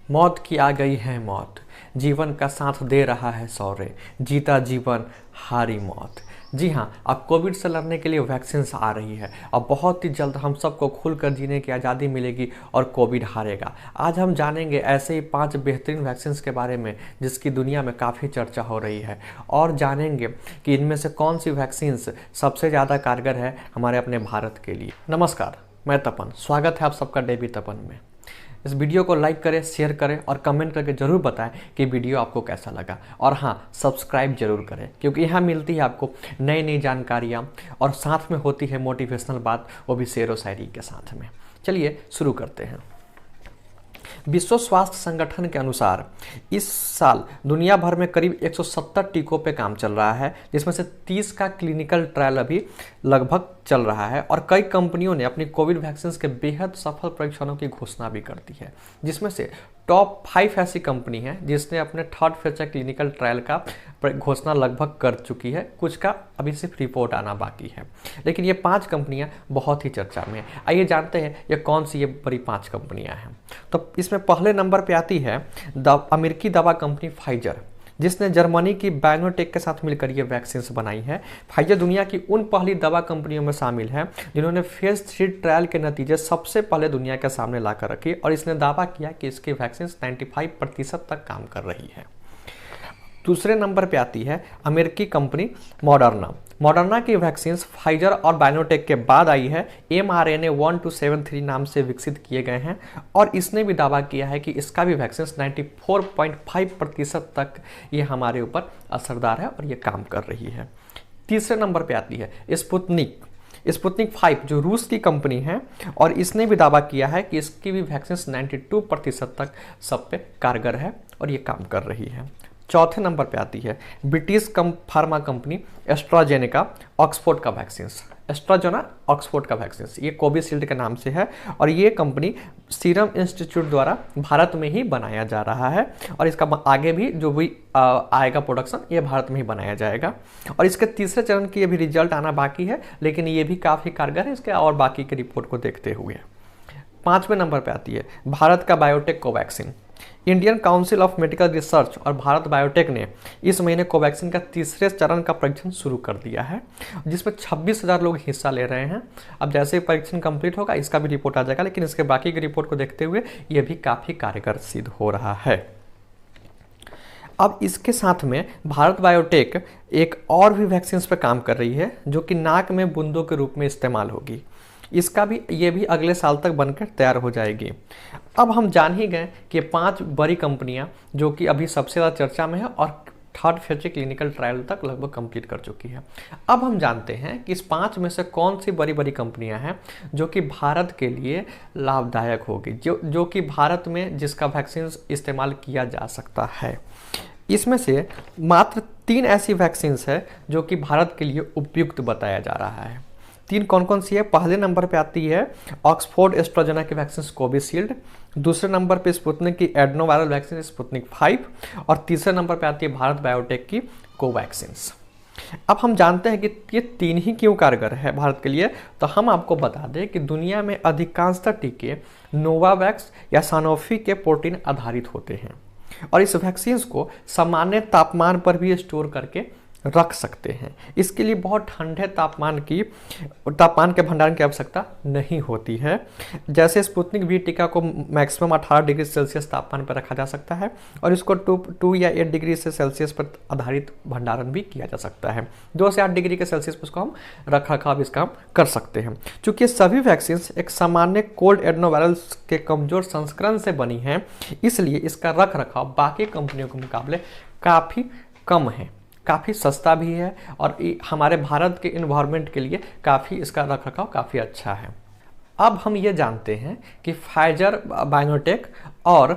मौत की आ गई है मौत, जीवन का साथ दे रहा है शौर्य, जीता जीवन हारी मौत। जी हाँ, अब कोविड से लड़ने के लिए वैक्सीन आ रही है और बहुत ही जल्द हम सबको खुलकर जीने की आज़ादी मिलेगी और कोविड हारेगा। आज हम जानेंगे ऐसे ही 5 बेहतरीन वैक्सीन के बारे में जिसकी दुनिया में काफ़ी चर्चा हो रही है, और जानेंगे कि इनमें से कौन सी वैक्सीन सबसे ज़्यादा कारगर है हमारे अपने भारत के लिए। नमस्कार, मैं तपन, स्वागत है आप सबका डेबी तपन में। इस वीडियो को लाइक करें, शेयर करें और कमेंट करके ज़रूर बताएं कि वीडियो आपको कैसा लगा। और हाँ, सब्सक्राइब जरूर करें क्योंकि यहाँ मिलती है आपको नई नई जानकारियाँ और साथ में होती है मोटिवेशनल बात, वो भी शेर व शायरी के साथ में। चलिए शुरू करते हैं। विश्व स्वास्थ्य संगठन के अनुसार इस साल दुनिया भर में करीब 170 टीकों पे काम चल रहा है, जिसमें से 30 का क्लिनिकल ट्रायल अभी लगभग चल रहा है। और कई कंपनियों ने अपनी कोविड वैक्सीन के बेहद सफल परीक्षणों की घोषणा भी कर दी है, जिसमें से टॉप 5 ऐसी कंपनी है जिसने अपने थर्ड फेज क्लिनिकल ट्रायल का घोषणा लगभग कर चुकी है। कुछ का अभी सिर्फ रिपोर्ट आना बाकी है, लेकिन ये 5 कंपनियां बहुत ही चर्चा में है। आइए जानते हैं ये कौन सी ये बड़ी 5 कंपनियां हैं। तो इसमें पहले नंबर पे आती है अमेरिकी दवा कंपनी फाइजर, जिसने जर्मनी की बायोटेक के साथ मिलकर ये वैक्सीन बनाई है। फाइजर दुनिया की उन पहली दवा कंपनियों में शामिल है जिन्होंने फेज 3 ट्रायल के नतीजे सबसे पहले दुनिया के सामने लाकर रखी, और इसने दावा किया कि इसकी वैक्सीन 95% तक काम कर रही है। दूसरे नंबर पे आती है अमेरिकी कंपनी मॉडर्ना। मॉडर्ना की वैक्सीन फाइजर और बायोटेक के बाद आई है। mRNA 1273 नाम से विकसित किए गए हैं, और इसने भी दावा किया है कि इसका भी वैक्सीन 94.5% तक ये हमारे ऊपर असरदार है और ये काम कर रही है। तीसरे नंबर पे आती है स्पुतनिक 5 जो रूस की कंपनी है, और इसने भी दावा किया है कि इसकी भी वैक्सीन 92% तक सब पे कारगर है और ये काम कर रही है। चौथे नंबर पे आती है British pharma company AstraZeneca Oxford का वैक्सीन। एस्ट्राजेना ऑक्सफोर्ड का वैक्सीन ये कोविशील्ड के नाम से है, और ये कंपनी सीरम इंस्टीट्यूट द्वारा भारत में ही बनाया जा रहा है, और इसका आगे भी जो भी आएगा प्रोडक्शन ये भारत में ही बनाया जाएगा। और इसके तीसरे चरण की ये भी रिजल्ट आना बाकी है, लेकिन ये भी काफ़ी कारगर है इसके और बाकी के रिपोर्ट को देखते हुए। 5वें नंबर पे आती है भारत का biotech Covaxin. Indian council of medical research और भारत बायोटेक ने इस महीने कोवैक्सीन का तीसरे चरण का परीक्षण शुरू कर दिया है, जिसमें 26,000 लोग हिस्सा ले रहे हैं। अब जैसे परीक्षण कंप्लीट होगा इसका भी रिपोर्ट आ जाएगा, लेकिन इसके बाकी की रिपोर्ट को देखते हुए ये भी काफ़ी कारगर सिद्ध हो रहा है। अब इसके साथ में भारत बायोटेक एक और भी वैक्सीन पर काम कर रही है, जो कि नाक में बूंदों के रूप में इस्तेमाल होगी। इसका भी ये भी अगले साल तक बनकर तैयार हो जाएगी। अब हम जान ही गए कि 5 बड़ी कंपनियां जो कि अभी सबसे ज़्यादा चर्चा में है और थर्ड फेज क्लिनिकल ट्रायल तक लगभग कंप्लीट कर चुकी है। अब हम जानते हैं कि इस 5 में से कौन सी बड़ी बड़ी कंपनियां हैं जो कि भारत के लिए लाभदायक होगी, जो कि भारत में जिसका वैक्सीन इस्तेमाल किया जा सकता है। इसमें से मात्र 3 ऐसी वैक्सीन है जो कि भारत के लिए उपयुक्त बताया जा रहा है। 3 कौन कौन सी है? पहले नंबर पे आती है ऑक्सफोर्ड एस्ट्राजेना की वैक्सीन कोविशील्ड, दूसरे नंबर पे स्पुतनिक की एडनोवायरल वैक्सीन स्पुतनिक 5, और तीसरे नंबर पे आती है भारत बायोटेक की कोवैक्सीन। अब हम जानते हैं कि ये 3 ही क्यों कारगर है भारत के लिए। तो हम आपको बता दें कि दुनिया में अधिकांशतः टीके नोवावैक्स या सानोफी के प्रोटीन आधारित होते हैं, और इस वैक्सीन को सामान्य तापमान पर भी स्टोर करके रख सकते हैं। इसके लिए बहुत ठंडे तापमान के भंडारण की आवश्यकता नहीं होती है। जैसे स्पुतनिक वी टीका को मैक्सिमम 18 डिग्री सेल्सियस तापमान पर रखा जा सकता है, और इसको 2 या 8 डिग्री से सेल्सियस पर आधारित भंडारण भी किया जा सकता है। 2 से 8 डिग्री के सेल्सियस पर उसको हम रख रखाव इस काम कर सकते हैं। चूँकि सभी वैक्सीन एक सामान्य कोल्ड एडनोवायरल्स के कमजोर संस्करण से बनी है, इसलिए इसका रख रखाव बाकी कंपनियों के मुकाबले काफ़ी कम है, काफ़ी सस्ता भी है, और हमारे भारत के इन्वायरमेंट के लिए काफ़ी इसका रखरखाव काफ़ी अच्छा है। अब हम ये जानते हैं कि फाइजर बायोटेक और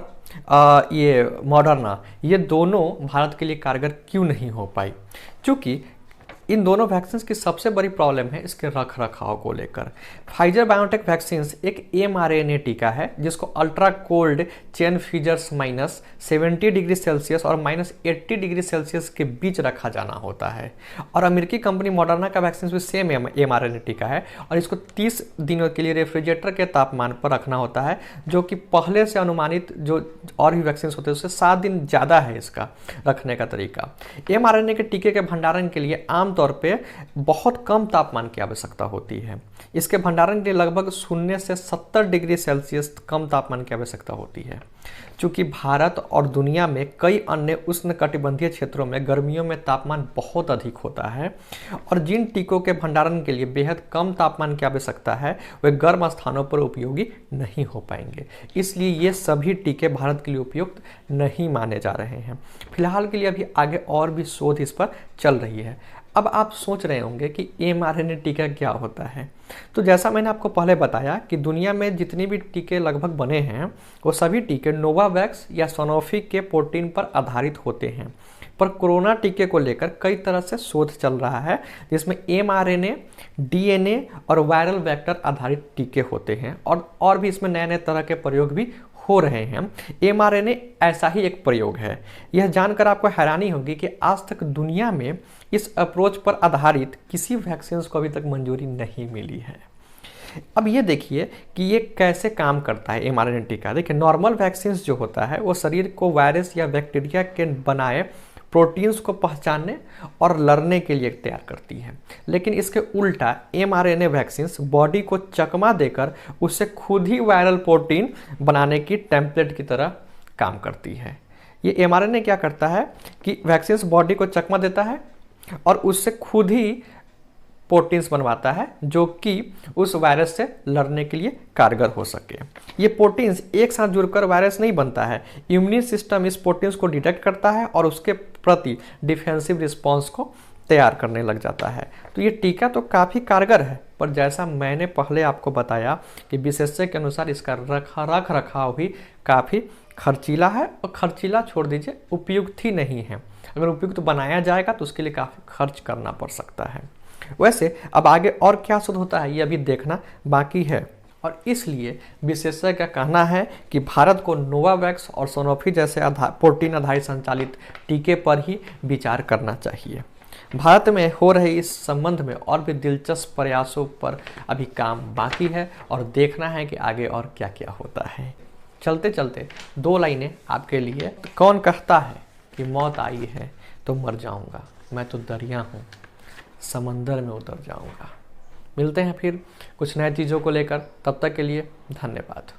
ये मॉडर्ना ये दोनों भारत के लिए कारगर क्यों नहीं हो पाई। क्योंकि इन दोनों वैक्सीन की सबसे बड़ी प्रॉब्लम है इसके रख रखाव को लेकर। फाइजर बायोटेक वैक्सीन एक mRNA टीका है जिसको ultra cold chain features -70 degree Celsius और -80 डिग्री सेल्सियस के बीच रखा जाना होता है। और अमेरिकी कंपनी मॉडर्ना का वैक्सीन भी सेम mRNA टीका है और इसको 30 दिनों के लिए रेफ्रिजरेटर के तापमान पर रखना होता है, जो कि पहले से अनुमानित जो और भी वैक्सीन होते हैं उससे 7 दिन ज़्यादा है इसका रखने का तरीका। mRNA के टीके के भंडारण के लिए आमतौर पे बहुत कम तापमान की आवश्यकता होती है। इसके भंडारण के लिए लगभग 0 से 70 डिग्री सेल्सियस कम तापमान की आवश्यकता होती है। चूँकि भारत और दुनिया में कई अन्य उष्णकटिबंधीय क्षेत्रों में गर्मियों में तापमान बहुत अधिक होता है और जिन टीकों के भंडारण के लिए बेहद कम तापमान की आवश्यकता है वे गर्म स्थानों पर उपयोगी नहीं हो पाएंगे, इसलिए ये सभी टीके भारत के लिए उपयुक्त नहीं माने जा रहे हैं। फिलहाल के लिए अभी आगे और भी शोध इस पर चल रही है। अब आप सोच रहे होंगे कि mRNA टीका क्या होता है। तो जैसा मैंने आपको पहले बताया कि दुनिया में जितने भी टीके लगभग बने हैं वो सभी टीके नोवावैक्स या सनोफी के प्रोटीन पर आधारित होते हैं, पर कोरोना टीके को लेकर कई तरह से शोध चल रहा है जिसमें mRNA, DNA और वायरल वेक्टर आधारित टीके होते हैं और भी इसमें नए नए तरह के प्रयोग भी हो रहे हैं। mRNA ऐसा ही एक प्रयोग है। यह जानकर आपको हैरानी होगी कि आज तक दुनिया में इस अप्रोच पर आधारित किसी वैक्सीन को अभी तक मंजूरी नहीं मिली है। अब ये देखिए कि ये कैसे काम करता है mRNA टीका। देखिए, नॉर्मल वैक्सीन जो होता है वो शरीर को वायरस या बैक्टीरिया के बनाए प्रोटीन्स को पहचानने और लड़ने के लिए तैयार करती है, लेकिन इसके उल्टा mRNA वैक्सीन बॉडी को चकमा देकर उससे खुद ही वायरल प्रोटीन बनाने की टेम्पलेट की तरह काम करती है। ये mRNA क्या करता है कि वैक्सीन बॉडी को चकमा देता है और उससे खुद ही प्रोटीन्स बनवाता है जो कि उस वायरस से लड़ने के लिए कारगर हो सके। ये प्रोटीन्स एक साथ जुड़कर वायरस नहीं बनता है। इम्यून सिस्टम इस प्रोटीन्स को डिटेक्ट करता है और उसके प्रति डिफेंसिव रिस्पॉन्स को तैयार करने लग जाता है। तो ये टीका तो काफ़ी कारगर है, पर जैसा मैंने पहले आपको बताया कि विशेषज्ञ के अनुसार इसका रख रखाव भी काफ़ी खर्चीला है, और खर्चीला छोड़ दीजिए, उपयुक्त ही नहीं है। अगर उपयुक्त बनाया जाएगा तो उसके लिए काफ़ी खर्च करना पड़ सकता है। वैसे अब आगे और क्या शोध होता है ये अभी देखना बाकी है, और इसलिए विशेषज्ञ का कहना है कि भारत को नोवावैक्स और सोनोफी जैसे प्रोटीन आधारित संचालित टीके पर ही विचार करना चाहिए। भारत में हो रहे इस संबंध में और भी दिलचस्प प्रयासों पर अभी काम बाकी है और देखना है कि आगे और क्या क्या होता है। चलते चलते 2 लाइनें आपके लिए। कौन कहता है कि मौत आई है तो मर जाऊंगा, मैं तो दरिया हूँ, समंदर में उतर जाऊंगा। मिलते हैं फिर कुछ नए चीज़ों को लेकर, तब तक के लिए धन्यवाद।